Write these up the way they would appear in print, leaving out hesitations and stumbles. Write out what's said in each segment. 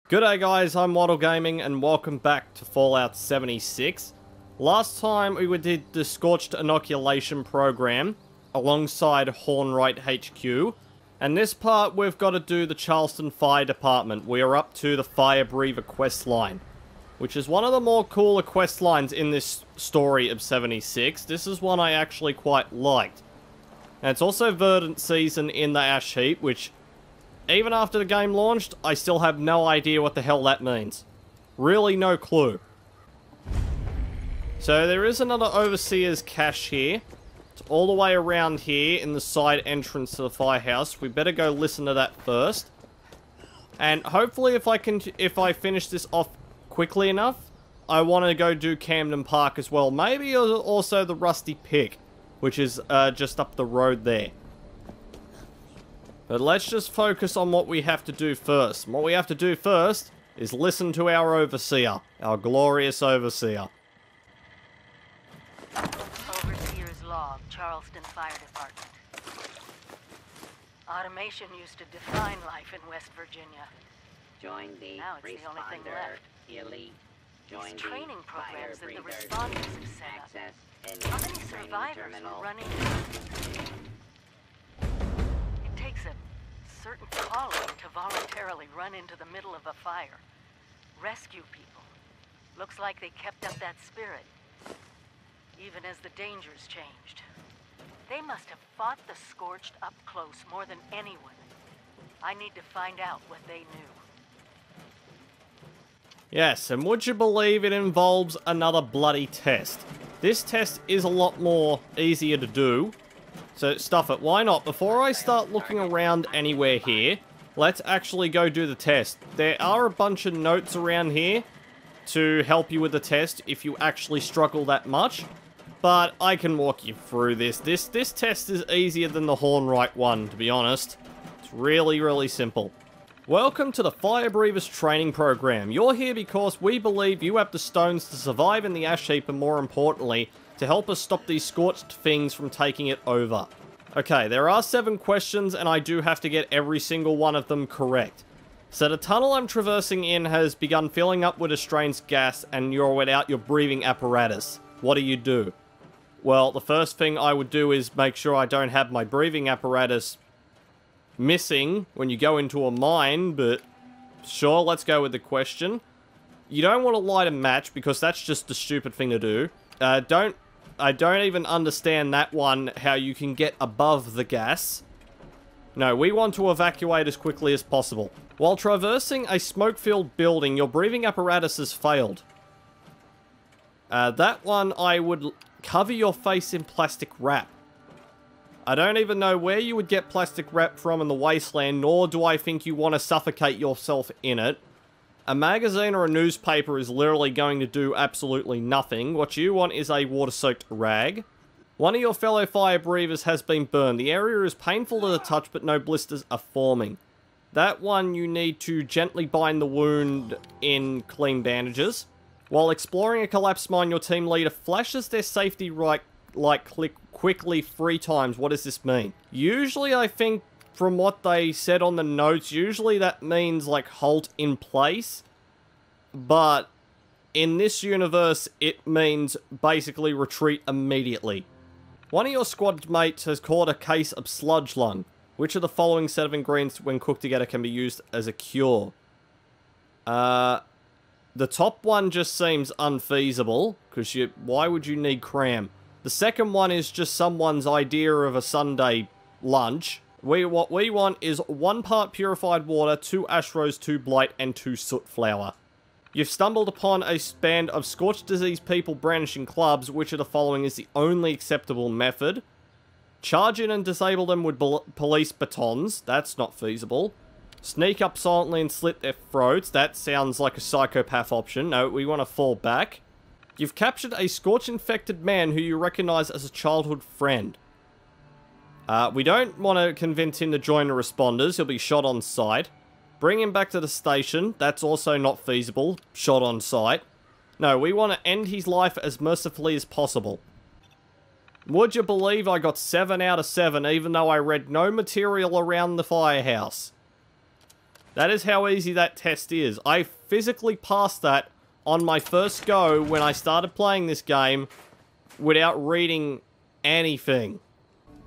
G'day guys, I'm Waddle Gaming and welcome back to Fallout 76. Last time we did the Scorched Inoculation program alongside Hornwright HQ, and this part we've got to do the Charleston Fire Department. We are up to the Fire Breather quest line, which is one of the more cooler quest lines in this story of 76. This is one I actually quite liked. And it's also Verdant Season in the Ash Heap, which, even after the game launched, I still have no idea what the hell that means. Really no clue. So there is another Overseer's cache here. It's all the way around here in the side entrance to the firehouse. We better go listen to that first. And hopefully if I finish this off quickly enough, I want to go do Camden Park as well. Maybe also the Rusty Pick, which is just up the road there. But let's just focus on what we have to do first. And what we have to do first is listen to our Overseer. Our glorious Overseer. Overseer's Log, Charleston Fire Department. Automation used to define life in West Virginia. Join the Now it's the only thing left. Elite. Join These the training programs that the fire responders have set up. access and How many training survivors terminal. will run into them? It takes a certain calling to voluntarily run into the middle of a fire. Rescue people. Looks like they kept up that spirit, even as the dangers changed. They must have fought the Scorched up close more than anyone. I need to find out what they knew. Yes, and would you believe it involves another bloody test? This test is a lot more easier to do. So stuff it, why not? Before I start looking around anywhere here, let's actually go do the test. There are a bunch of notes around here to help you with the test if you actually struggle that much. But I can walk you through this. This test is easier than the Hornwright one, to be honest. It's really, really simple. Welcome to the Fire Breathers training program. You're here because we believe you have the stones to survive in the ash heap and, more importantly, to help us stop these scorched things from taking it over. Okay, there are 7 questions and I do have to get every single one of them correct. So the tunnel I'm traversing in has begun filling up with a strange gas and you're without your breathing apparatus. What do you do? Well, the first thing I would do is make sure I don't have my breathing apparatus missing when you go into a mine, but sure, let's go with the question. You don't want to light a match because that's just a stupid thing to do. I don't even understand that one, how you can get above the gas. No, we want to evacuate as quickly as possible. While traversing a smoke-filled building, your breathing apparatus has failed. That one, I would cover your face in plastic wrap. I don't even know where you would get plastic wrap from in the wasteland, nor do I think you want to suffocate yourself in it. A magazine or a newspaper is literally going to do absolutely nothing. What you want is a water-soaked rag. One of your fellow fire breathers has been burned. The area is painful to the touch, but no blisters are forming. That one you need to gently bind the wound in clean bandages. While exploring a collapsed mine, your team leader flashes their safety light quickly 3 times. What does this mean? Usually, I think, from what they said on the notes, usually that means, like, halt in place. But in this universe, it means basically retreat immediately. One of your squad mates has caught a case of sludge lung. Which of the following set of ingredients, when cooked together, can be used as a cure? The top one just seems unfeasible, because why would you need cram? The second one is just someone's idea of a Sunday lunch. What we want is 1 part purified water, 2 ash rose, 2 blight, and 2 soot flour. You've stumbled upon a band of scorched disease people brandishing clubs. Which of the following is the only acceptable method? Charge in and disable them with police batons. That's not feasible. Sneak up silently and slit their throats. That sounds like a psychopath option. No, we want to fall back. You've captured a scorch-infected man who you recognize as a childhood friend. We don't want to convince him to join the responders. He'll be shot on sight. Bring him back to the station. That's also not feasible. Shot on sight. No, we want to end his life as mercifully as possible. Would you believe I got 7 out of 7 even though I read no material around the firehouse? That is how easy that test is. I physically passed that on my first go when I started playing this game without reading anything.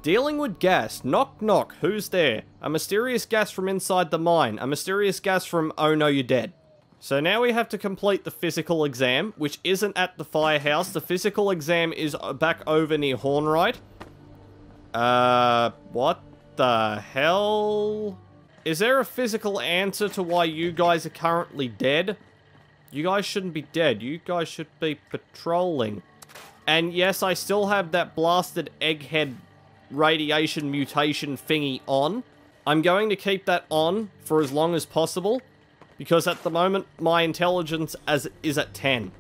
Dealing with gas. Knock knock. Who's there? A mysterious gas from inside the mine. A mysterious gas from oh no you're dead. So now we have to complete the physical exam, which isn't at the firehouse. The physical exam is back over near Hornwright. What the hell? Is there a physical answer to why you guys are currently dead? You guys shouldn't be dead. You guys should be patrolling. And yes, I still have that blasted egghead radiation mutation thingy on. I'm going to keep that on for as long as possible, because at the moment my intelligence is at 10.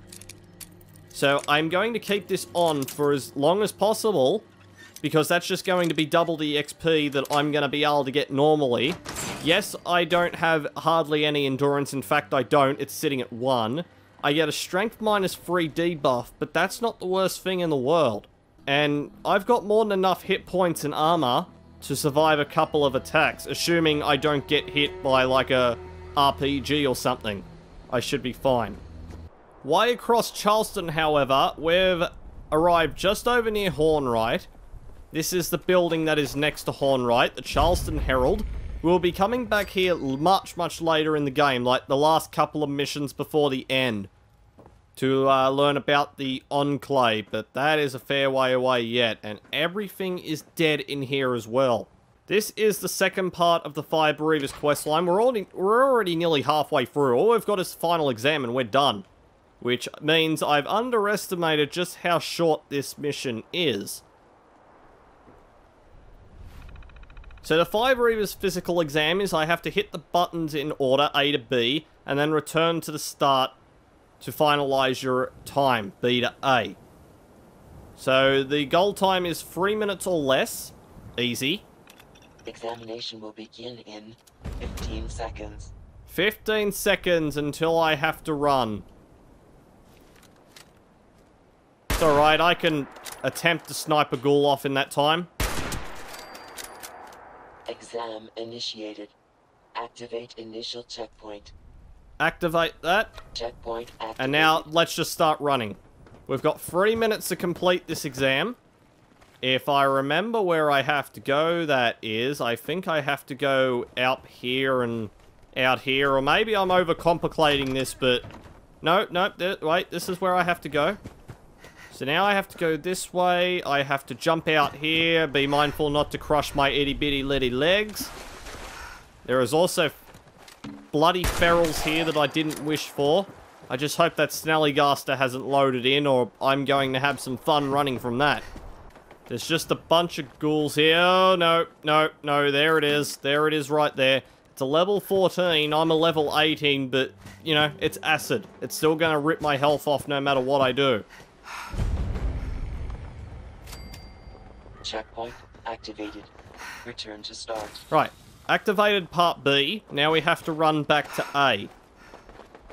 So I'm going to keep this on for as long as possible, because that's just going to be double the XP that I'm going to be able to get normally. Yes, I don't have hardly any endurance. In fact, I don't. It's sitting at 1. I get a strength -3 debuff, but that's not the worst thing in the world. And I've got more than enough hit points and armor to survive a couple of attacks, assuming I don't get hit by like a RPG or something. I should be fine. Way across Charleston, however, we've arrived just over near Hornwright. This is the building that is next to Hornwright, the Charleston Herald. We'll be coming back here much, much later in the game, like the last couple of missions before the end, to learn about the Enclave, but that is a fair way away yet, and everything is dead in here as well. This is the second part of the Fire Bereavers questline. We're already nearly halfway through. All we've got is final exam and we're done, which means I've underestimated just how short this mission is. So the Fire Bereavers physical exam is I have to hit the buttons in order, A to B, and then return to the start to finalize your time, B to A. So the goal time is 3 minutes or less. Easy. Examination will begin in 15 seconds. 15 seconds until I have to run. It's alright, I can attempt to snipe a ghoul off in that time. Exam initiated. Activate initial checkpoint. Activate that. Checkpoint activated. And now, let's just start running. We've got 3 minutes to complete this exam. If I remember where I have to go, that is, I think I have to go out here and out here. Or maybe I'm overcomplicating this, but... No, wait, this is where I have to go. So now I have to go this way. I have to jump out here. Be mindful not to crush my itty-bitty-litty legs. There is also bloody ferals here that I didn't wish for. I just hope that Snallygaster hasn't loaded in, or I'm going to have some fun running from that. There's just a bunch of ghouls here. Oh, no, there it is. There it is right there. It's a level 14. I'm a level 18, but, you know, it's acid. It's still going to rip my health off no matter what I do. Checkpoint activated. Return to start. Right. Activated part B. Now we have to run back to A.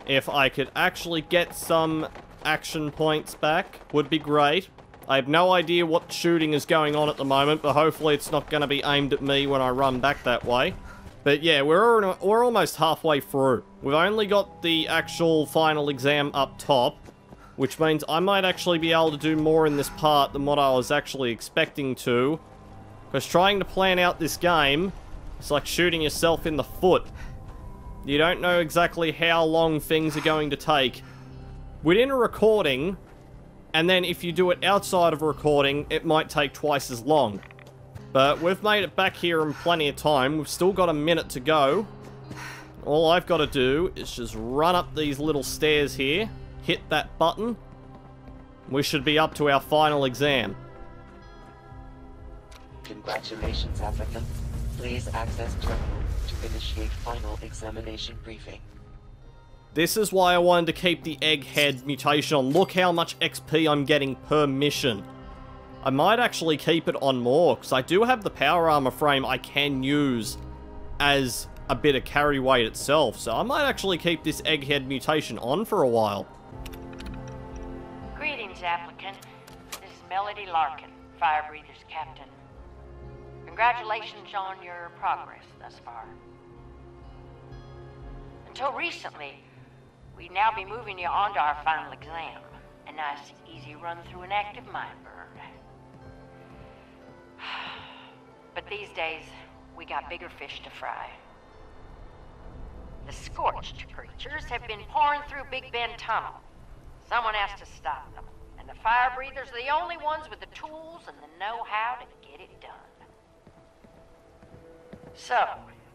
If I could actually get some action points back, would be great. I have no idea what shooting is going on at the moment, but hopefully it's not going to be aimed at me when I run back that way. But yeah, we're almost halfway through. We've only got the actual final exam up top, which means I might actually be able to do more in this part than what I was actually expecting to. Because trying to plan out this game, it's like shooting yourself in the foot. You don't know exactly how long things are going to take within a recording, and then if you do it outside of a recording, it might take twice as long. But we've made it back here in plenty of time. We've still got a minute to go. All I've got to do is just run up these little stairs here, hit that button. We should be up to our final exam. Congratulations, applicant. Please access terminal to initiate final examination briefing. This is why I wanted to keep the egghead mutation on. Look how much XP I'm getting per mission. I might actually keep it on more, because I do have the power armor frame I can use as a bit of carry weight itself. So I might actually keep this egghead mutation on for a while. Greetings, applicant. This is Melody Larkin, Fire Breathers Captain. Congratulations on your progress thus far. Until recently, we'd now be moving you on to our final exam. A nice, easy run through an active mind burn. But these days, we got bigger fish to fry. The scorched creatures have been pouring through Big Bend Tunnel. Someone has to stop them. And the fire breathers are the only ones with the tools and the know-how to get it done. So,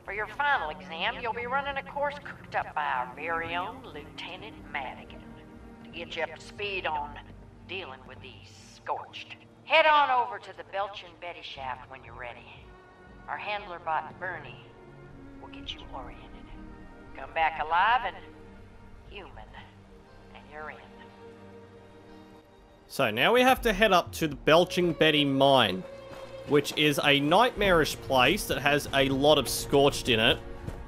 for your final exam, you'll be running a course cooked up by our very own Lieutenant Madigan to get you up to speed on dealing with these scorched. Head on over to the Belch and Betty shaft when you're ready. Our handler bot, Bernie, will get you oriented. Come back alive and human, and you're in. So now we have to head up to the Belching Betty mine, which is a nightmarish place that has a lot of scorched in it.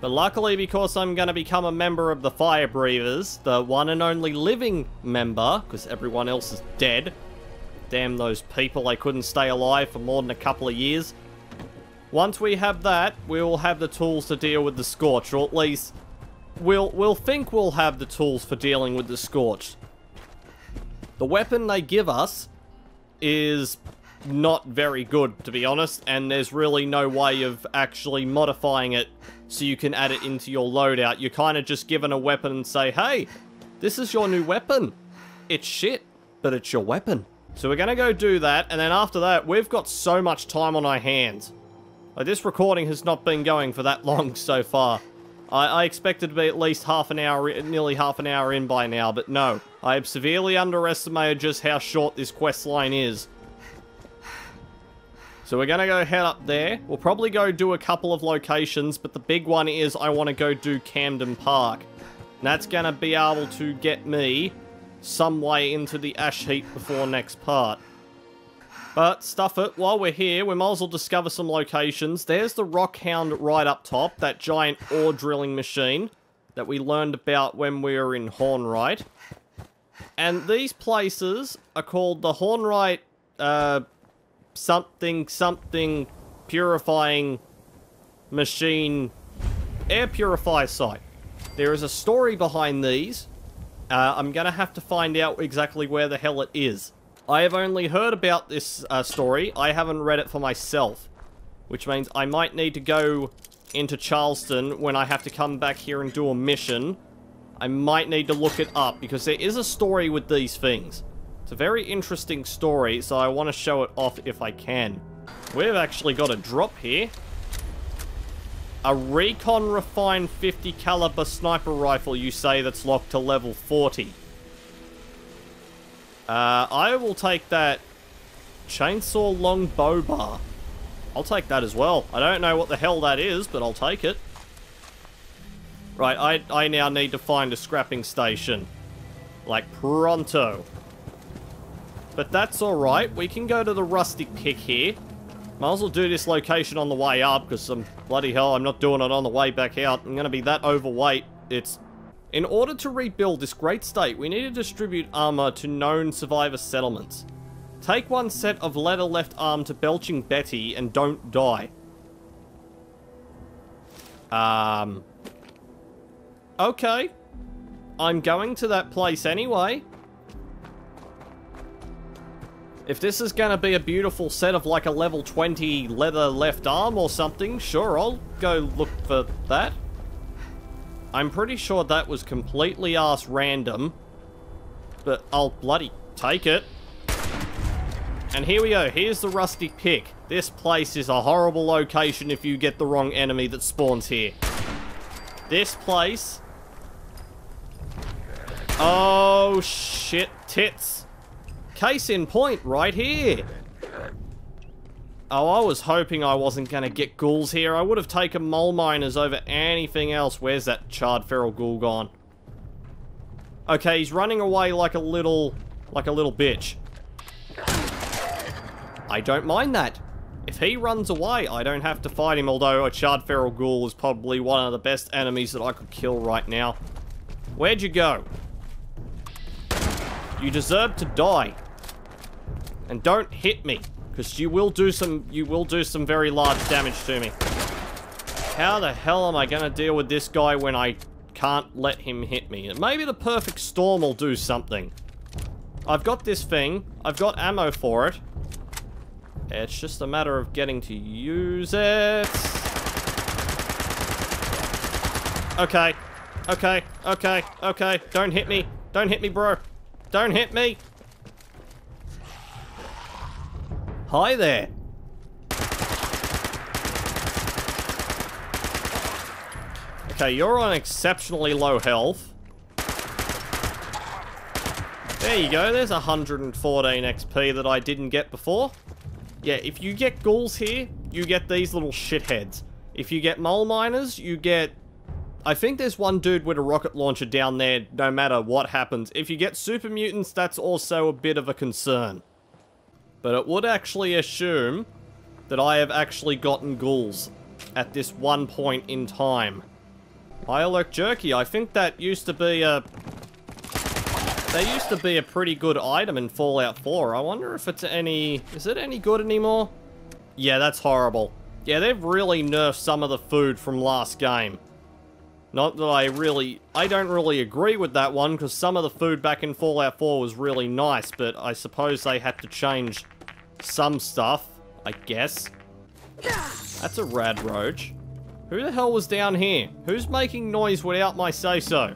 But luckily, because I'm going to become a member of the Fire Breathers, the one and only living member, because everyone else is dead. Damn those people, they couldn't stay alive for more than a couple of years. Once we have that, we'll have the tools to deal with the Scorch, or at least we'll think we'll have the tools for dealing with the Scorch. The weapon they give us is not very good, to be honest, and there's really no way of actually modifying it so you can add it into your loadout. You're kind of just given a weapon and say, hey, this is your new weapon. It's shit, but it's your weapon. So we're going to go do that, and then after that, we've got so much time on our hands. Like, this recording has not been going for that long so far. I expected to be at least half an hour, nearly half an hour in by now, but no. I have severely underestimated just how short this quest line is. So we're going to go head up there. We'll probably go do a couple of locations, but the big one is I want to go do Camden Park. And that's going to be able to get me some way into the ash heap before next part. But stuff it, while we're here, we might as well discover some locations. There's the Rockhound right up top, that giant ore drilling machine that we learned about when we were in Hornwright. And these places are called the Hornwright, something purifying machine air purifier site. There is a story behind these. I'm gonna have to find out exactly where the hell it is. I have only heard about this story. I haven't read it for myself, which means I might need to go into Charleston when I have to come back here and do a mission. I might need to look it up because there is a story with these things. It's a very interesting story, so I want to show it off if I can. We've actually got a drop here. A Recon Refined 50 caliber sniper rifle, you say, that's locked to level 40. I will take that chainsaw long bow bar. I'll take that as well. I don't know what the hell that is, but I'll take it. Right, I now need to find a scrapping station. Like, pronto. But that's alright. We can go to the rustic pick here. Might as well do this location on the way up, because bloody hell, I'm not doing it on the way back out. I'm gonna be that overweight. In order to rebuild this great state, we need to distribute armor to known survivor settlements. Take one set of leather left arm to Belching Betty and don't die. Okay. I'm going to that place anyway. If this is going to be a beautiful set of like a level 20 leather left arm or something, sure, I'll go look for that. I'm pretty sure that was completely ass random, but I'll bloody take it. And here we go, here's the rusty pick. This place is a horrible location if you get the wrong enemy that spawns here. This place... Oh, shit tits. Case in point, right here. Oh, I was hoping I wasn't going to get ghouls here. I would have taken mole miners over anything else. Where's that charred feral ghoul gone? Okay, he's running away like a little bitch. I don't mind that. If he runs away, I don't have to fight him, although a charred feral ghoul is probably one of the best enemies that I could kill right now. Where'd you go? You deserve to die. And don't hit me. Because you will do some very large damage to me. How the hell am I going to deal with this guy when I can't let him hit me. Maybe the perfect storm will do something. I've got this thing. I've got ammo for it. It's just a matter of getting to use it. Okay. Okay. Okay. Okay. Don't hit me. Don't hit me, bro. Don't hit me. Hi there. Okay, you're on exceptionally low health. There you go, there's 114 XP that I didn't get before. Yeah, if you get ghouls here, you get these little shitheads. If you get mole miners, you get... I think there's one dude with a rocket launcher down there, no matter what happens. If you get super mutants, that's also a bit of a concern. But it would actually assume that I have actually gotten ghouls at this one point in time. Hi, Alert Jerky. I think that used to be a... That used to be a pretty good item in Fallout 4. I wonder if it's any... Is it any good anymore? Yeah, that's horrible. Yeah, they've really nerfed some of the food from last game. Not that I don't really agree with that one, because some of the food back in Fallout 4 was really nice, but I suppose they had to change some stuff, I guess. That's a rad roach. Who the hell was down here? Who's making noise without my say-so?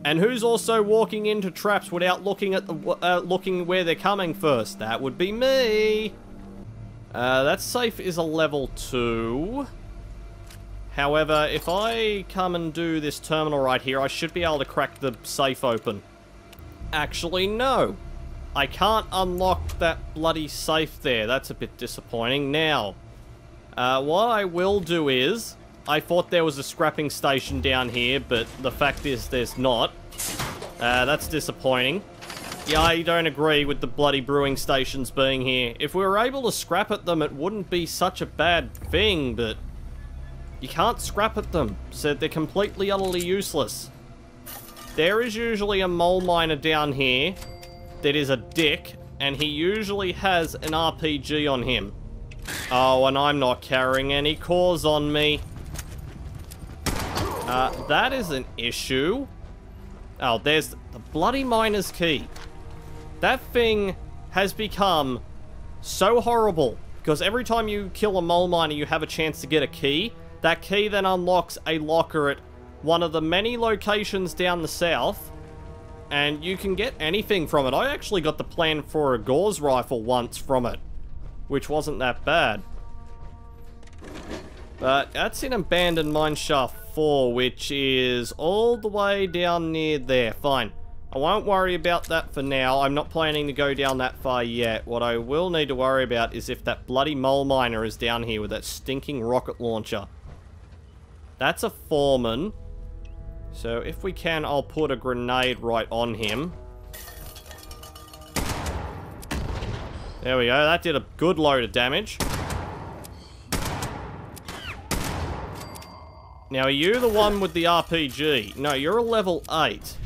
And who's also walking into traps without looking at the looking where they're coming first? That would be me. That safe is a level 2. However, if I come and do this terminal right here, I should be able to crack the safe open. Actually, no. I can't unlock that bloody safe there. That's a bit disappointing. Now, what I will do is... I thought there was a scrapping station down here, but the fact is there's not. That's disappointing. Yeah, I don't agree with the bloody brewing stations being here. If we were able to scrap at them, it wouldn't be such a bad thing, but... You can't scrap at them, so they're completely utterly useless. There is usually a mole miner down here that is a dick, and he usually has an RPG on him. Oh, and I'm not carrying any cores on me. That is an issue. Oh, there's the bloody miner's key. That thing has become so horrible, because every time you kill a mole miner, you have a chance to get a key. That key then unlocks a locker at one of the many locations down the south, and you can get anything from it. I actually got the plan for a Gauss rifle once from it, which wasn't that bad. But that's in Abandoned Mineshaft 4, which is all the way down near there. Fine. I won't worry about that for now. I'm not planning to go down that far yet. What I will need to worry about is if that bloody mole miner is down here with that stinking rocket launcher. That's a foreman. So if we can, I'll put a grenade right on him. There we go. That did a good load of damage. Now, are you the one with the RPG? No, you're a level 8.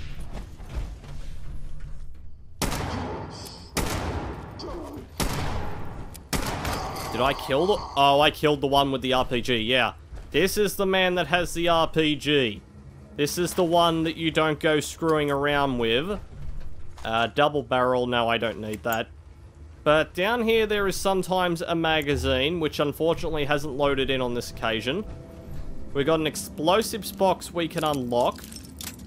Did I kill the... Oh, I killed the one with the RPG, yeah. This is the man that has the RPG. This is the one that you don't go screwing around with. Double barrel, no, I don't need that. But down here there is sometimes a magazine, which unfortunately hasn't loaded in on this occasion. We've got an explosives box we can unlock.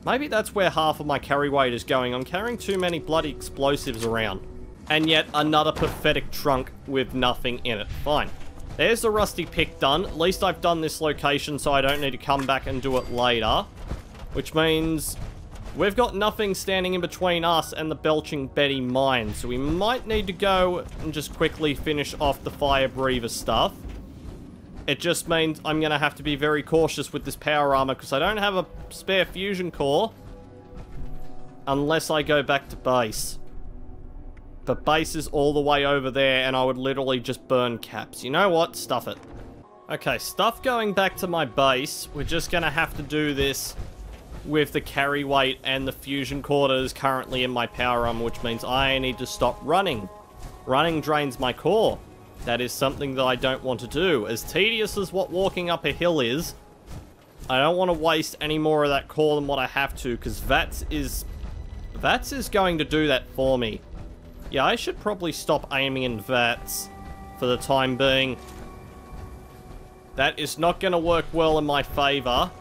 Maybe that's where half of my carry weight is going. I'm carrying too many bloody explosives around. And yet another pathetic trunk with nothing in it. Fine. There's the rusty pick done. At least I've done this location so I don't need to come back and do it later. Which means we've got nothing standing in between us and the Belching Betty mine. So we might need to go and just quickly finish off the Fire Breather stuff. It just means I'm going to have to be very cautious with this power armor because I don't have a spare fusion core. Unless I go back to base. But base is all the way over there and I would literally just burn caps. You know what? Stuff it. Okay, stuff going back to my base. We're just going to have to do this with the carry weight and the fusion core that is currently in my power armor, which means I need to stop running. Running drains my core. That is something that I don't want to do. As tedious as what walking up a hill is, I don't want to waste any more of that core than what I have to, because V.A.T.S is going to do that for me. Yeah, I should probably stop aiming in V.A.T.S for the time being. That is not going to work well in my favor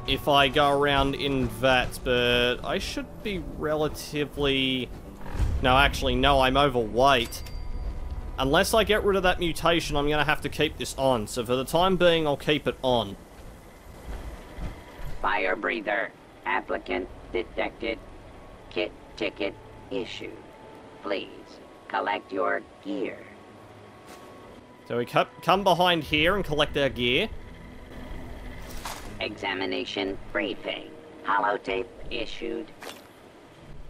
if I go around in V.A.T.S, but I should be relatively... No, actually, no, I'm overweight. Unless I get rid of that mutation, I'm going to have to keep this on. So for the time being, I'll keep it on. Fire breather. Applicant detected. Kit ticket issued. Please collect your gear. So we come behind here and collect our gear. Examination briefing. Holotape issued.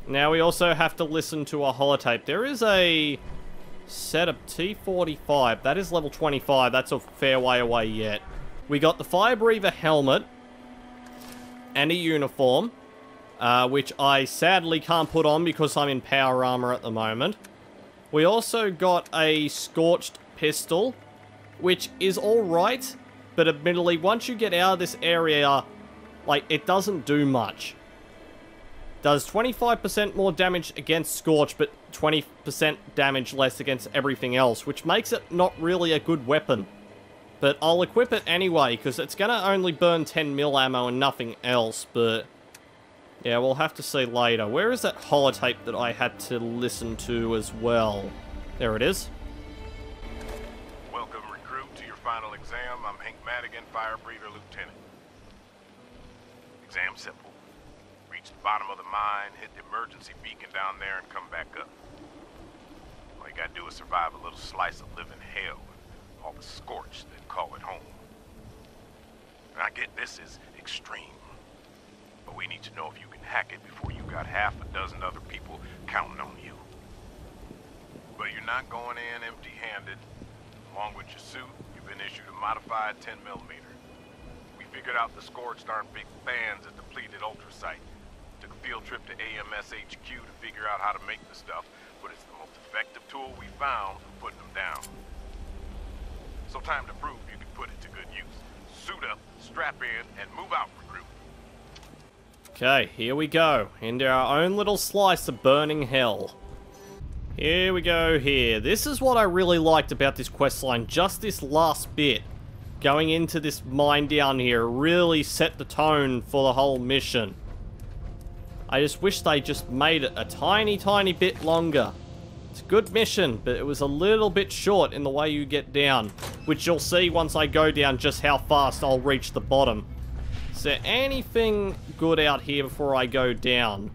Now we also have to listen to a holotape. There is a setup T45. That is level 25. That's a fair way away yet. We got the Fire Breather helmet and a uniform, which I sadly can't put on because I'm in power armor at the moment. We also got a Scorched pistol, which is alright, but admittedly, once you get out of this area, like, it doesn't do much. Does 25% more damage against Scorch, but 20% damage less against everything else, which makes it not really a good weapon. But I'll equip it anyway, because it's going to only burn 10 mil ammo and nothing else, but... yeah, we'll have to see later. Where is that holotape that I had to listen to as well? There it is. Welcome, recruit, to your final exam. I'm Hank Madigan, Fire Breather Lieutenant. Exam simple. Reach the bottom of the mine, hit the emergency beacon down there, and come back up. All you gotta do is survive a little slice of living hell and all the scorch that call it home. And I get this is extreme, but we need to know if you can hack it before you got half a dozen other people counting on you. But you're not going in empty-handed. Along with your suit, you've been issued a modified 10mm. We figured out the Scorched aren't big fans of depleted ultra sight. Took a field trip to AMS HQ to figure out how to make the stuff, but it's the most effective tool we found for putting them down. So time to prove you can put it to good use. Suit up, strap in, and move out, recruit. Okay, here we go. Into our own little slice of burning hell. Here we go here. This is what I really liked about this questline. Just this last bit. Going into this mine down here really set the tone for the whole mission. I just wish they just made it a tiny, tiny bit longer. It's a good mission, but it was a little bit short in the way you get down. Which you'll see once I go down just how fast I'll reach the bottom. Is there anything good out here before I go down?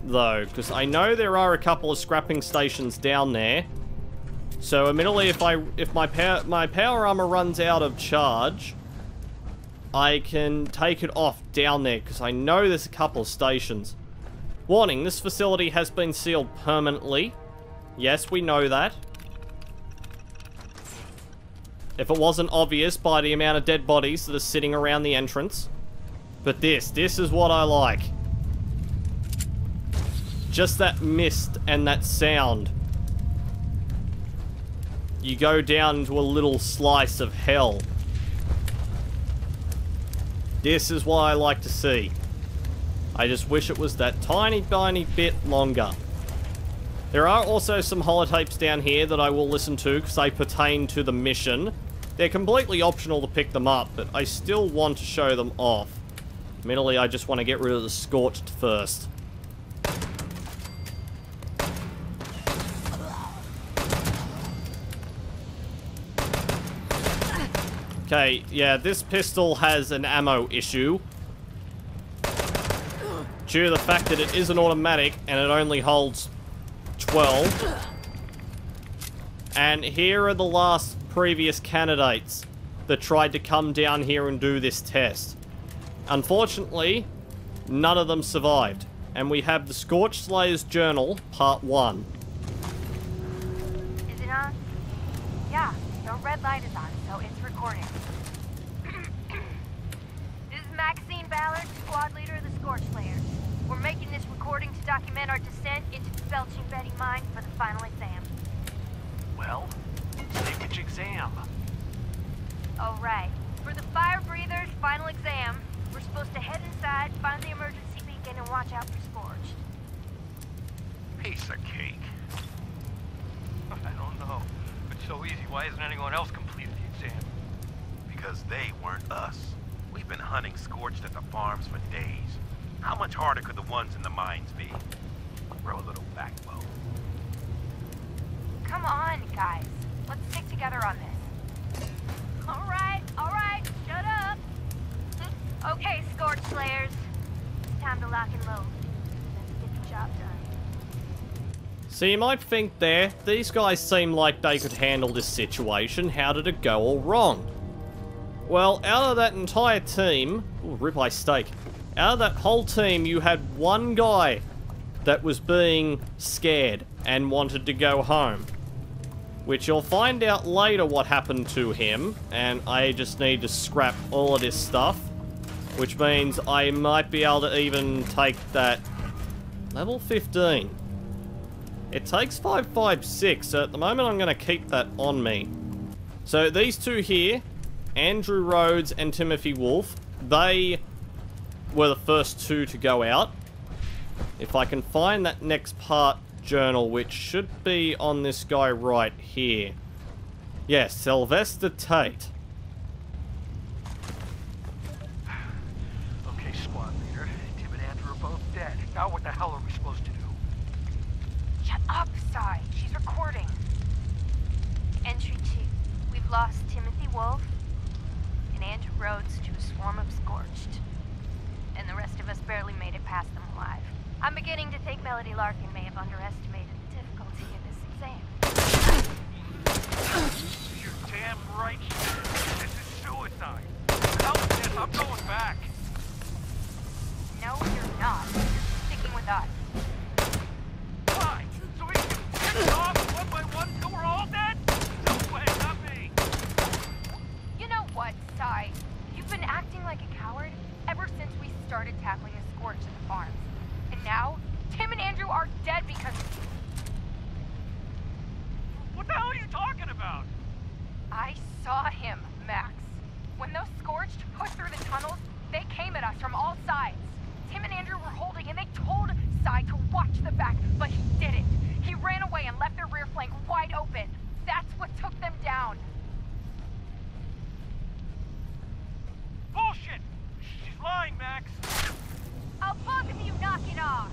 Though, because I know there are a couple of scrapping stations down there. So admittedly, if my power armor runs out of charge, I can take it off down there, because I know there's a couple of stations. Warning, this facility has been sealed permanently. Yes, we know that. If it wasn't obvious by the amount of dead bodies that are sitting around the entrance. But this is what I like. Just that mist and that sound. You go down into a little slice of hell. This is what I like to see. I just wish it was that tiny, tiny bit longer. There are also some holotapes down here that I will listen to because they pertain to the mission. They're completely optional to pick them up, but I still want to show them off. Admittedly, I just want to get rid of the Scorched first. Okay, yeah, this pistol has an ammo issue. Due to the fact that it is an automatic and it only holds 12. And here are the last previous candidates that tried to come down here and do this test. Unfortunately, none of them survived. And we have the Scorched Slayer's Journal, Part 1. Is it on? Yeah, the red light is on, so it's recording. This is Maxine Ballard, squad leader of the Scorched Slayer. We're making this recording to document our descent into the Belching Betty mine for the final exam. Well, say which exam? Oh, right. For For the fire breather's final exam, we're supposed to head inside, find the emergency beacon, and watch out for Scorched. Piece of cake. I don't know. If it's so easy, why hasn't anyone else completed the exam? Because they weren't us. We've been hunting Scorched at the farms for days. How much harder could the ones in the mines be? Grow a little backbone. Come on, guys. Let's stick together on this. All right, shut up. Okay, Scorch Slayers. It's time to lock and load. Let's get the job done. So you might think there, these guys seem like they could handle this situation. How did it go all wrong? Well, out of that entire team... Ooh, ribeye steak. Out of that whole team, you had one guy that was being scared and wanted to go home. Which you'll find out later what happened to him. And I just need to scrap all of this stuff. Which means I might be able to even take that... Level 15. It takes 556, so at the moment I'm going to keep that on me. So these two here, Andrew Rhodes and Timothy Wolf, they were the first two to go out. If I can find that next part journal, which should be on this guy right here. Yes, Sylvester Tate. Okay, squad leader. Tim and Andrew are both dead. Now what the hell are we supposed to do? Shut up, Sai. She's recording. Entry 2. We've lost Timothy Wolf and Andrew Rhodes to a swarm of Scorched. And the rest of us barely made it past them alive. I'm beginning to think Melody Larkin may have underestimated the difficulty of this exam. You're damn right. This is suicide. Help this. I'm going back. No, you're not. You're sticking with us. Why? So we can get it off one by one till we're all dead? No way, not me. You know what, Sai? You've been acting like a coward ever since we started tackling the Scorch at the farms. And now, Tim and Andrew are dead because of you. What the hell are you talking about? I saw him, Max. When those Scorched pushed through the tunnels, they came at us from all sides. Tim and Andrew were holding, and they told Sai to watch the back, but he didn't. He ran away and left their rear flank wide open. That's what took them down. Bullshit! She's lying, Max. I'll both of you knock it off.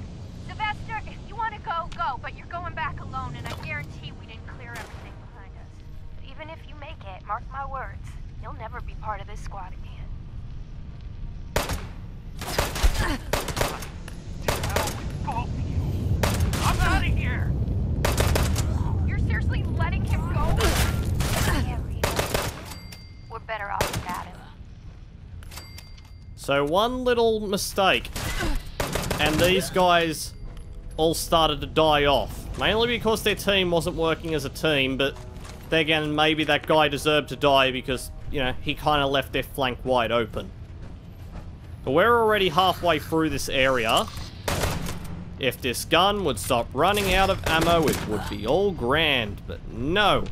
Sylvester, if you want to go, go, but you're going back alone, and I guarantee we didn't clear everything behind us. But even if you make it, mark my words, you'll never be part of this squad again. I'm out of here! You're seriously letting him go? Yeah, Rita. We're better off without him. So one little mistake, and these guys all started to die off. Mainly because their team wasn't working as a team, but then again, maybe that guy deserved to die because, you know, he kind of left their flank wide open. But we're already halfway through this area. If this gun would stop running out of ammo, it would be all grand, but no.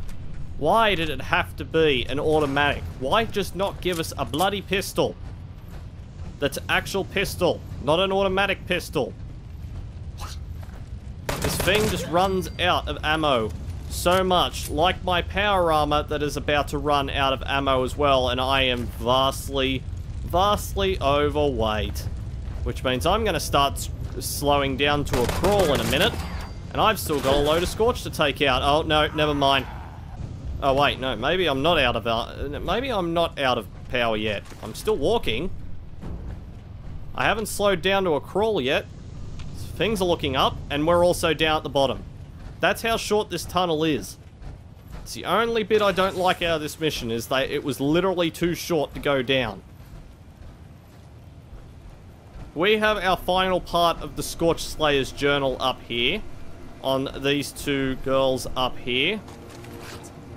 Why did it have to be an automatic? Why just not give us a bloody pistol? That's an actual pistol, not an automatic pistol. This thing just runs out of ammo so much, like my power armor that is about to run out of ammo as well, and I am vastly overweight. Which means I'm going to start slowing down to a crawl in a minute, and I've still got a load of Scorch to take out. Oh, no, never mind. Oh, wait, no, maybe I'm not out of power yet. I'm still walking. I haven't slowed down to a crawl yet. Things are looking up, and we're also down at the bottom. That's how short this tunnel is. It's the only bit I don't like out of this mission, is that it was literally too short to go down. We have our final part of the Scorch Slayer's journal up here, on these two girls up here.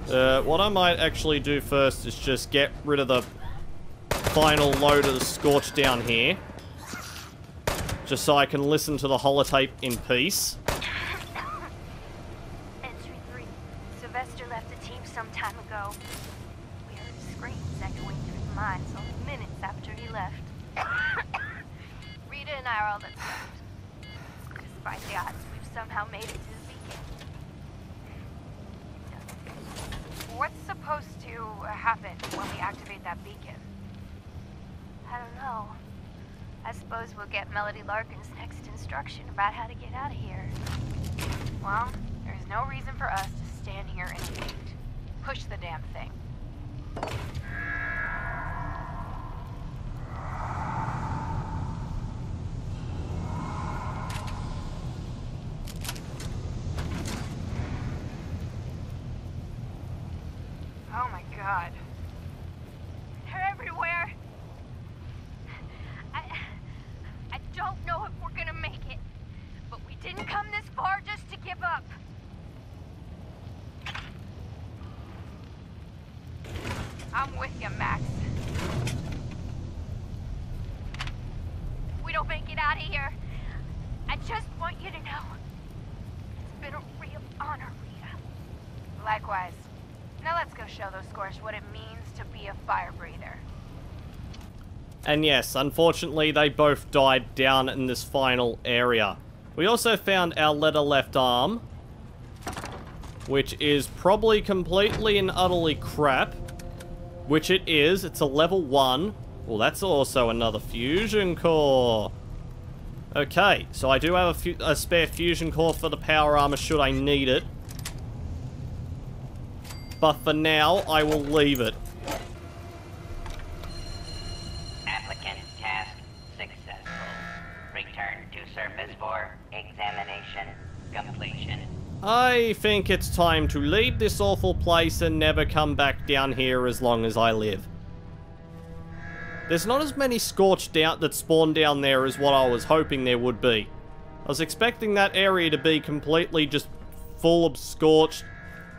What I might actually do first is just get rid of the final load of the Scorch down here. Just so I can listen to the holotape in peace. Entry 3. Sylvester left the team some time ago. We heard screams echoing through the mines I are all that's left. Despite the odds, we've somehow made it to the beacon. What's supposed to happen when we activate that beacon? I don't know. I suppose we'll get Melody Larkin's next instruction about how to get out of here. Well, there's no reason for us to stand here and wait. Push the damn thing. Oh my god. They're everywhere. I don't know if we're gonna make it, but we didn't come this far just to give up. I'm with you, Max. If we don't make it out of here, I just want you to know it's been a real honor, Rita. Likewise. Now let's go show those Scorched what it means to be a fire breather. And yes, unfortunately, they both died down in this final area. We also found our leather left arm, which is probably completely and utterly crap. Which it is. It's a level 1. Well, that's also another fusion core. Okay, so I do have a spare fusion core for the power armor should I need it. But for now, I will leave it. Applicant task successful. Return to surface for examination completion. I think it's time to leave this awful place and never come back down here as long as I live. There's not as many Scorched out that spawn down there as what I was hoping there would be. I was expecting that area to be completely just full of Scorched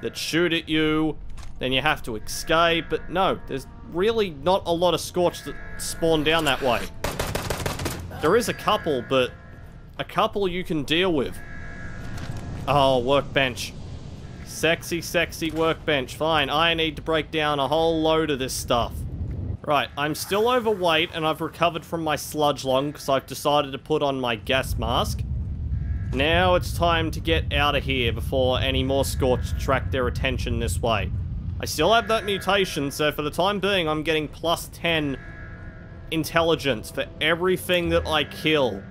that shoot at you, then you have to escape, but no, there's really not a lot of Scorched that spawn down that way. There is a couple, but a couple you can deal with. Oh, workbench. Sexy, sexy workbench. Fine, I need to break down a whole load of this stuff. Right, I'm still overweight and I've recovered from my sludge lung because I've decided to put on my gas mask. Now it's time to get out of here before any more Scorched attract their attention this way. I still have that mutation, so for the time being I'm getting plus 10 intelligence for everything that I kill.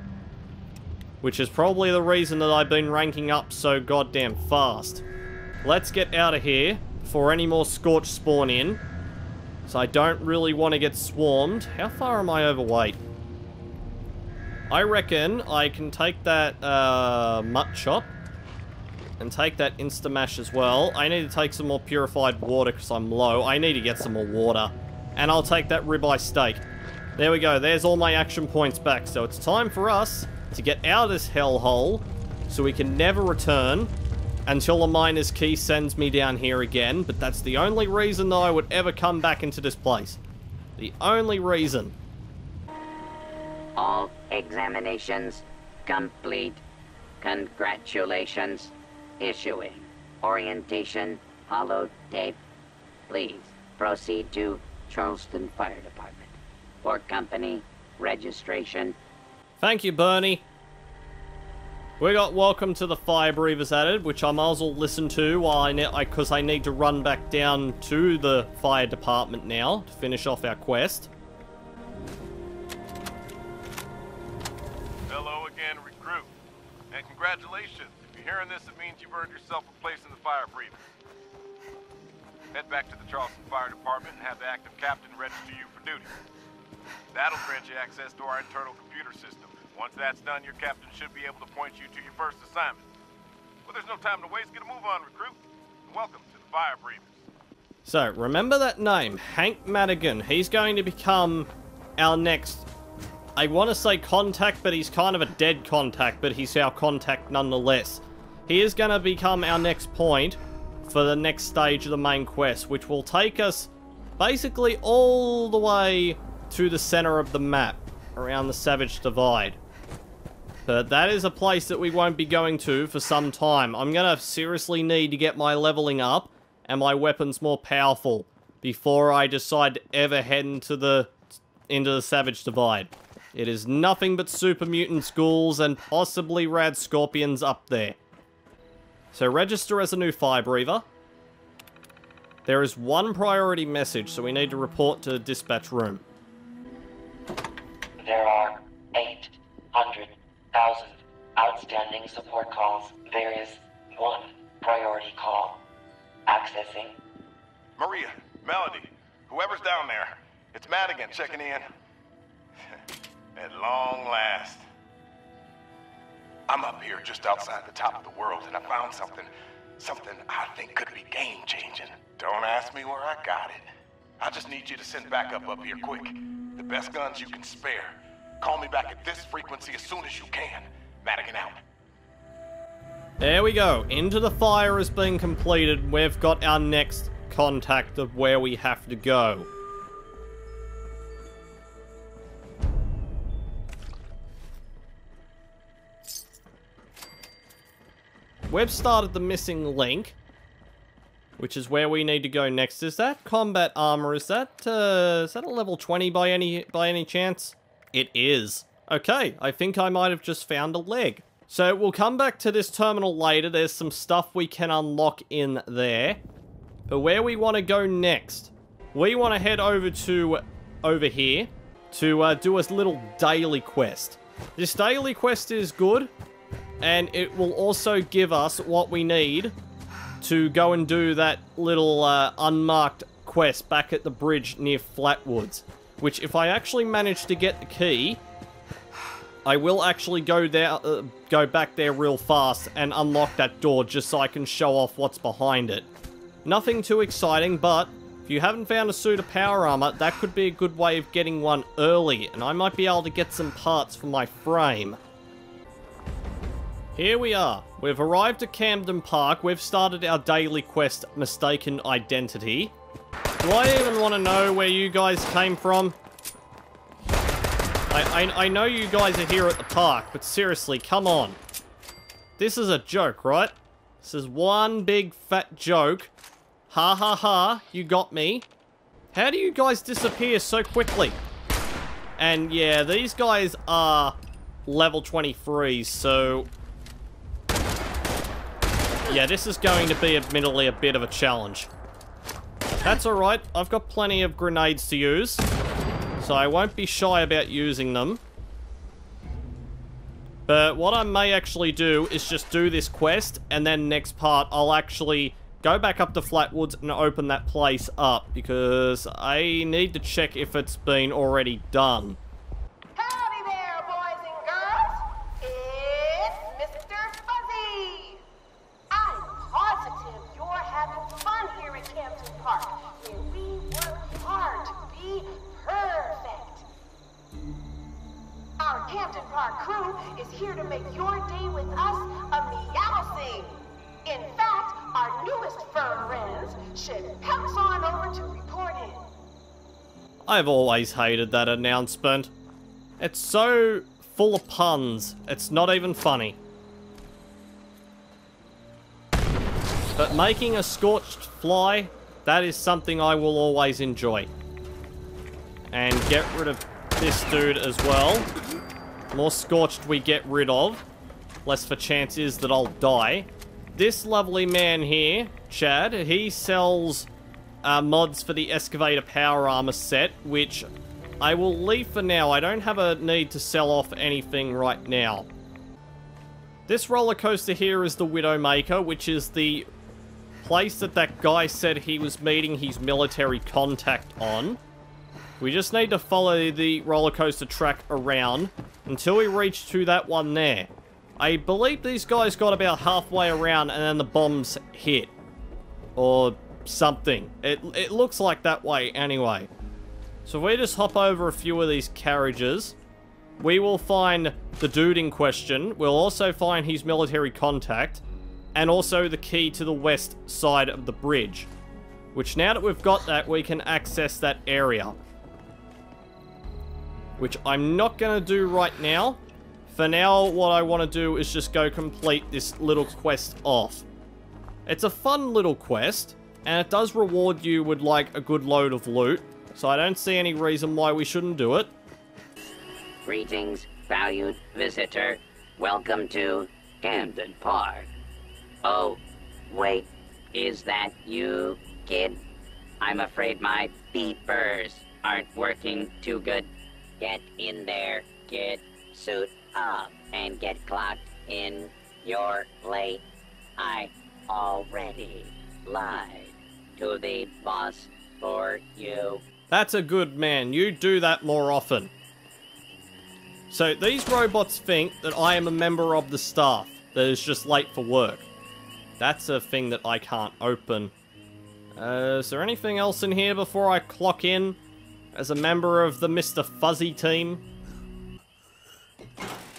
Which is probably the reason that I've been ranking up so goddamn fast. Let's get out of here before any more Scorched spawn in. So I don't really want to get swarmed. How far am I overweight? I reckon I can take that Mutt Chop and take that Instamash as well. I need to take some more purified water because I'm low. I need to get some more water. And I'll take that ribeye steak. There we go. There's all my action points back. So it's time for us to get out of this hellhole so we can never return until a miner's key sends me down here again. But that's the only reason that I would ever come back into this place. The only reason. All examinations complete. Congratulations. Issuing orientation holotape. Please proceed to Charleston Fire Department for company registration. Thank you, Bernie. We got Welcome to the Fire Breathers added, which I might as well listen to while because I need to run back down to the fire department now to finish off our quest. Hello again, recruit. And congratulations. If you're hearing this, it means you've earned yourself a place in the fire breathers. Head back to the Charleston Fire Department and have the active captain register you for duty. That'll grant you access to our internal computer system. Once that's done, your captain should be able to point you to your first assignment. Well, there's no time to waste. Get a move on, recruit. And welcome to the Fire Breathers. So, remember that name, Hank Madigan. He's going to become our next, I want to say contact, but he's kind of a dead contact, but he's our contact nonetheless. He is going to become our next point for the next stage of the main quest, which will take us basically all the way to the center of the map, around the Savage Divide. But that is a place that we won't be going to for some time. I'm going to seriously need to get my leveling up and my weapons more powerful before I decide to ever head into the Savage Divide. It is nothing but super mutant ghouls and possibly rad scorpions up there. So register as a new fire breather. There is one priority message, so we need to report to the dispatch room. There are 800,000 outstanding support calls. There is one priority call. Accessing. Maria, Melody, whoever's down there, it's Madigan checking in. At long last. I'm up here just outside the top of the world, and I found something I think could be game-changing. Don't ask me where I got it. I just need you to send backup up here quick. The best guns you can spare. Call me back at this frequency as soon as you can. Madigan out. There we go. Into the Fire has been completed. We've got our next contact of where we have to go. We've started the missing link, which is where we need to go next. Is that combat armor? Is that a level 20 by any chance? It is. Okay, I think I might have just found a leg. So we'll come back to this terminal later. There's some stuff we can unlock in there. But where we want to go next, we want to head over here to do a little daily quest. This daily quest is good, and it will also give us what we need to go and do that little unmarked quest back at the bridge near Flatwoods. Which, if I actually manage to get the key, I will actually go back there real fast and unlock that door just so I can show off what's behind it. Nothing too exciting, but if you haven't found a suit of power armor, that could be a good way of getting one early, and I might be able to get some parts for my frame. Here we are. We've arrived at Camden Park. We've started our daily quest, Mistaken Identity. Do I even want to know where you guys came from? I know you guys are here at the park, but seriously, come on. This is a joke, right? This is one big fat joke. Ha ha ha, you got me. How do you guys disappear so quickly? And yeah, these guys are level 23, so... yeah, this is going to be admittedly a bit of a challenge. That's alright, I've got plenty of grenades to use, so I won't be shy about using them. But what I may actually do is just do this quest, and then next part I'll actually go back up to Flatwoods and open that place up, because I need to check if it's been already done. Howdy there, boys and girls! It's Mr. Fuzzy! I'm positive you're having fun here at Camden Park, where we work hard to be perfect. Our Camden Park crew is here to make your day with us a meow-sing. In fact, our newest fur friends should pounce on over to report in. I've always hated that announcement. It's so full of puns, it's not even funny. But making a scorched fly, that is something I will always enjoy. And get rid of this dude as well. More scorched we get rid of, less for chances that I'll die. This lovely man here, Chad, he sells mods for the Excavator Power Armor set, which I will leave for now. I don't have a need to sell off anything right now. This roller coaster here is the Widowmaker, which is the place that guy said he was meeting his military contact on. We just need to follow the roller coaster track around until we reach to that one there. I believe these guys got about halfway around and then the bombs hit. Or something. It looks like that way anyway. So if we just hop over a few of these carriages, we will find the dude in question. We'll also find his military contact. And also the key to the west side of the bridge. Which now that we've got that, we can access that area. Which I'm not going to do right now. For now, what I want to do is just go complete this little quest off. It's a fun little quest, and it does reward you with, like, a good load of loot. So I don't see any reason why we shouldn't do it. Greetings, valued visitor. Welcome to Camden Park. Oh, wait, is that you, kid? I'm afraid my beepers aren't working too good. Get in there, kid. Suit up and get clocked in. You're late. I already lied to the boss for you. That's a good man. You do that more often. So these robots think that I am a member of the staff that is just late for work. That's a thing that I can't open. Is there anything else in here before I clock in as a member of the Mr. Fuzzy team?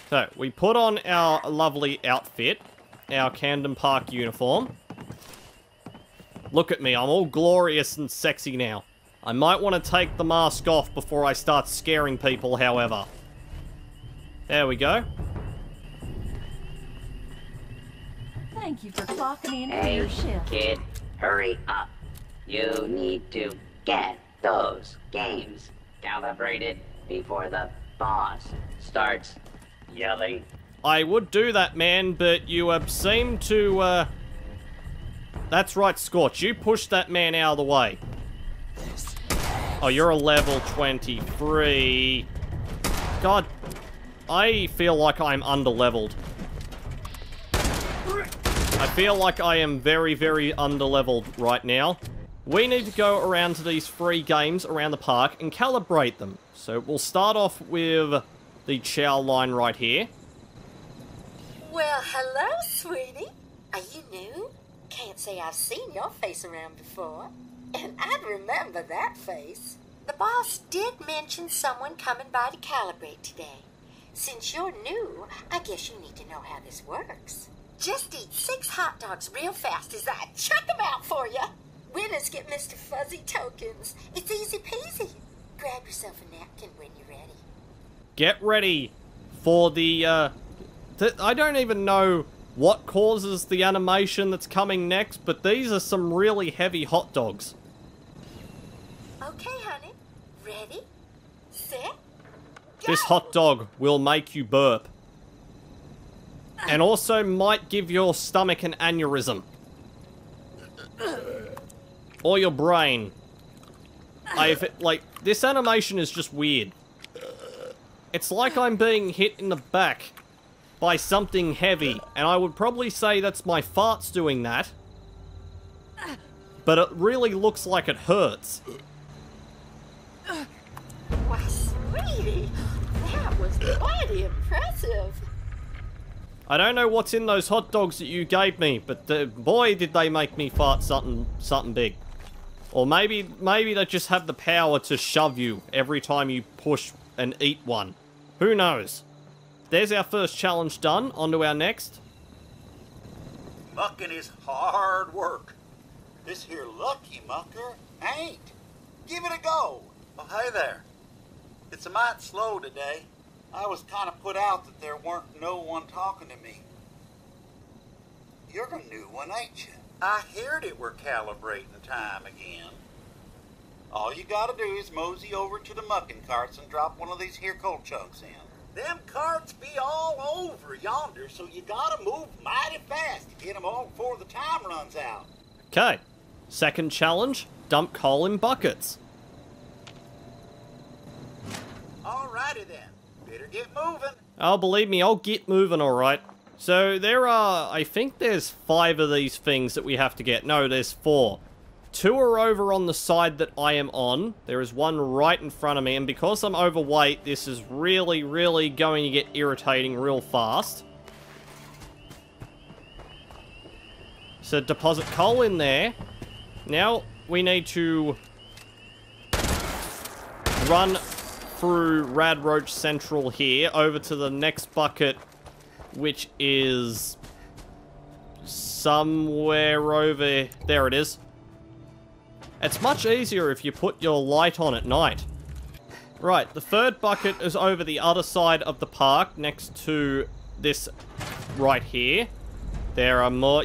So, we put on our lovely outfit, our Camden Park uniform. Look at me, I'm all glorious and sexy now. I might want to take the mask off before I start scaring people, however. There we go. Thank you for clocking in for Hey, your shift. kid, hurry up. You need to get those games calibrated before the boss starts yelling. I would do that, man, but you seem to, That's right, Scorch. You push that man out of the way. Oh, you're a level 23. God, I feel like I'm underleveled. I feel like I am very, very underleveled right now. We need to go around to these free games around the park and calibrate them. So we'll start off with the chow line right here. Well, hello, sweetie. Are you new? Can't say I've seen your face around before. And I'd remember that face. The boss did mention someone coming by to calibrate today. Since you're new, I guess you need to know how this works. Just eat 6 hot dogs real fast as I chuck them out for you. Winners get Mr. Fuzzy tokens. It's easy peasy. Grab yourself a napkin when you're ready. Get ready for the, I don't even know what causes the animation that's coming next, but these are some really heavy hot dogs. Okay, honey. Ready? Set? Go! This hot dog will make you burp. And also might give your stomach an aneurysm. Or your brain. This animation is just weird. It's like I'm being hit in the back by something heavy, and I would probably say that's my farts doing that. But it really looks like it hurts. Why, sweetie, that was mighty impressive. I don't know what's in those hot dogs that you gave me, but boy, did they make me fart something big. Or maybe they just have the power to shove you every time you push and eat one. Who knows? There's our first challenge done. On to our next. Mucking is hard work. This here lucky mucker ain't. Give it a go. Oh, hey there. It's a mite slow today. I was kind of put out that there weren't no one talking to me. You're a new one, ain't you? I heard it were calibrating time again. All you gotta do is mosey over to the mucking carts and drop one of these here cold chunks in. Them carts be all over yonder, so you gotta move mighty fast to get them all before the time runs out. Okay. Second challenge, dump coal in buckets. Alrighty then. Better get moving. Oh, believe me, I'll get moving, alright. So there are, I think there's 5 of these things that we have to get. No, there's 4. 2 are over on the side that I am on. There is one right in front of me, and because I'm overweight, this is really, really going to get irritating real fast. So deposit coal in there. Now we need to run through Rad Roach Central here over to the next bucket, which is somewhere over... There it is. It's much easier if you put your light on at night. Right, the third bucket is over the other side of the park, next to this right here. There are more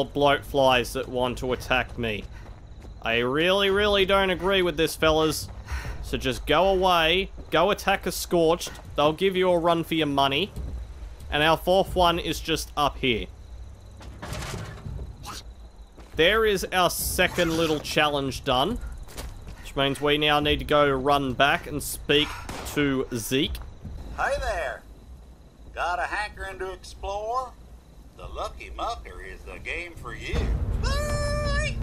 bloat flies that want to attack me. I really, really don't agree with this, fellas. So just go away go attack a Scorched. They'll give you a run for your money. And our fourth one is just up here. There is our second little challenge done. Which means we now need to go run back and speak to Zeke. Hey there. Got a hankering to explore? The Lucky Mucker is the game for you. Hey!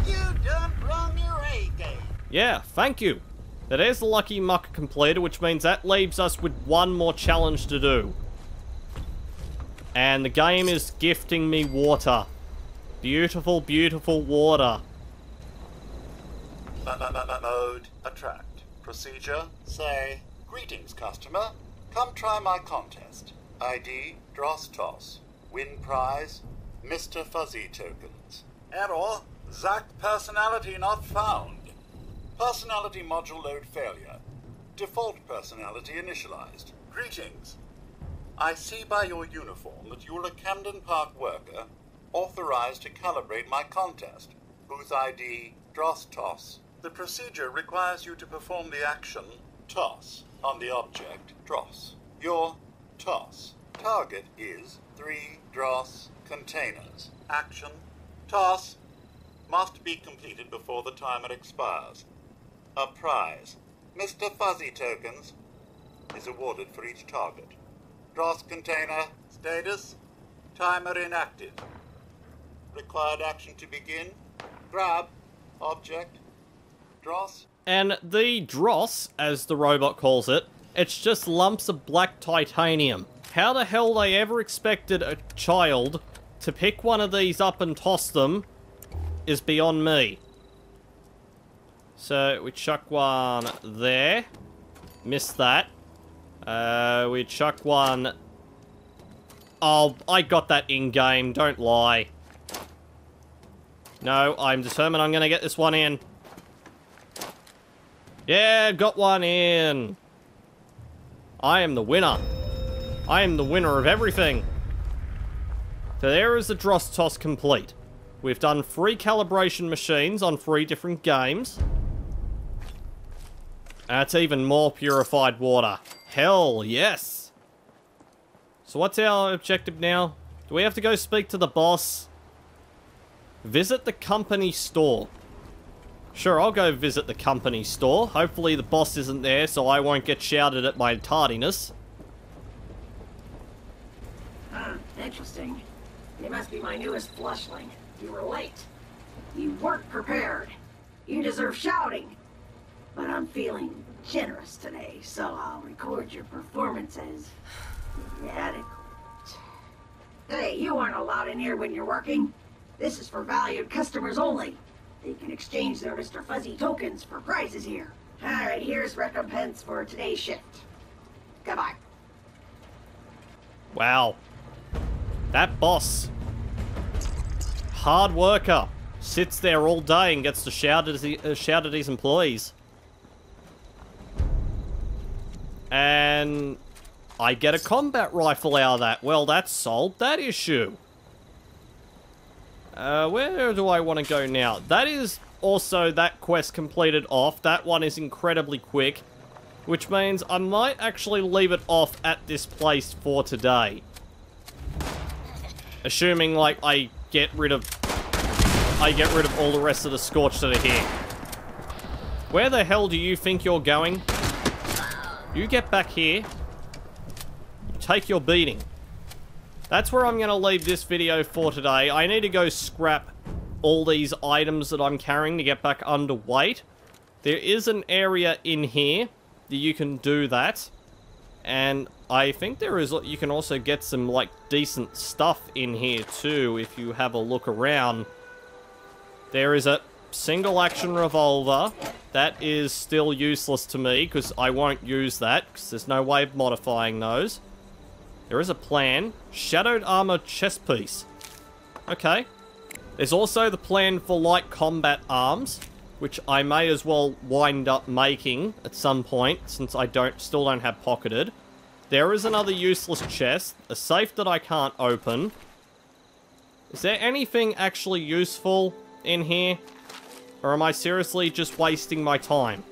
You done brung your A game. Yeah, thank you. That is the Lucky Mucker completed, which means that leaves us with one more challenge to do. And the game is gifting me water. Beautiful, beautiful water. Mode, attract. Procedure, say, greetings, customer. Come try my contest. ID, dross toss. Win prize, Mr. Fuzzy tokens. Error, Zack personality not found. Personality module load failure. Default personality initialized. Greetings. I see by your uniform that you're a Camden Park worker authorized to calibrate my contest. Booth ID, dross toss. The procedure requires you to perform the action toss on the object dross. Your toss. Target is 3 dross containers. Action toss must be completed before the timer expires. A prize, Mr. Fuzzy tokens, is awarded for each target. Dross container status, timer inactive. Required action to begin. Grab object dross. And the dross, as the robot calls it, it's just lumps of black titanium. How the hell they ever expected a child to pick one of these up and toss them is beyond me. So, we chuck one there. Missed that. We chuck one... Oh, I got that in-game, don't lie. No, I'm determined I'm gonna get this one in. Yeah, got one in. I am the winner. I am the winner of everything. So there is the dross toss complete. We've done 3 calibration machines on 3 different games. That's even more purified water. Hell yes. So what's our objective now? Do we have to go speak to the boss? Visit the company store. Sure, I'll go visit the company store. Hopefully the boss isn't there, so I won't get shouted at my tardiness. Interesting. You must be my newest flushling. You were late. You weren't prepared. You deserve shouting. But I'm feeling generous today, so I'll record your performance as adequate. Hey, you aren't allowed in here when you're working. This is for valued customers only. They can exchange their Mr. Fuzzy tokens for prizes here. Alright, here's recompense for today's shift. Goodbye. Wow. That boss. Hard worker. Sits there all day and gets to shout at his employees. And I get a combat rifle out of that. Well, that solved that issue. Where do I want to go now? That is also that quest completed off. That one is incredibly quick. Which means I might actually leave it off at this place for today. Assuming, like, I get rid of all the rest of the Scorched that are here. Where the hell do you think you're going? You get back here. Take your beating. That's where I'm going to leave this video for today. I need to go scrap all these items that I'm carrying to get back underweight. There is an area in here that you can do that. And I think there is, you can also get some, like, decent stuff in here too if you have a look around. There is a single action revolver. That is still useless to me because I won't use that because there's no way of modifying those. There is a plan. Shadowed armor chest piece. Okay. There's also the plan for light combat arms, which I may as well wind up making at some point since I still don't have pocketed. There is another useless chest, a safe that I can't open. Is there anything actually useful in here? Or am I seriously just wasting my time?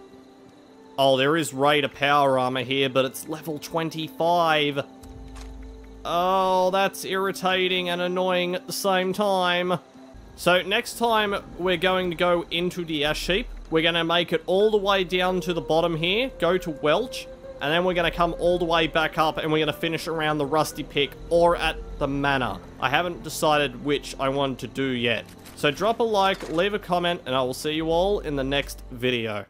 Oh, there is Raider power armor here, but it's level 25. Oh, that's irritating and annoying at the same time. So next time we're going to go into the ash heap. We're going to make it all the way down to the bottom here, go to Welch, and then we're going to come all the way back up and we're going to finish around the Rusty Pick or at the Manor. I haven't decided which I want to do yet. So drop a like, leave a comment, and I will see you all in the next video.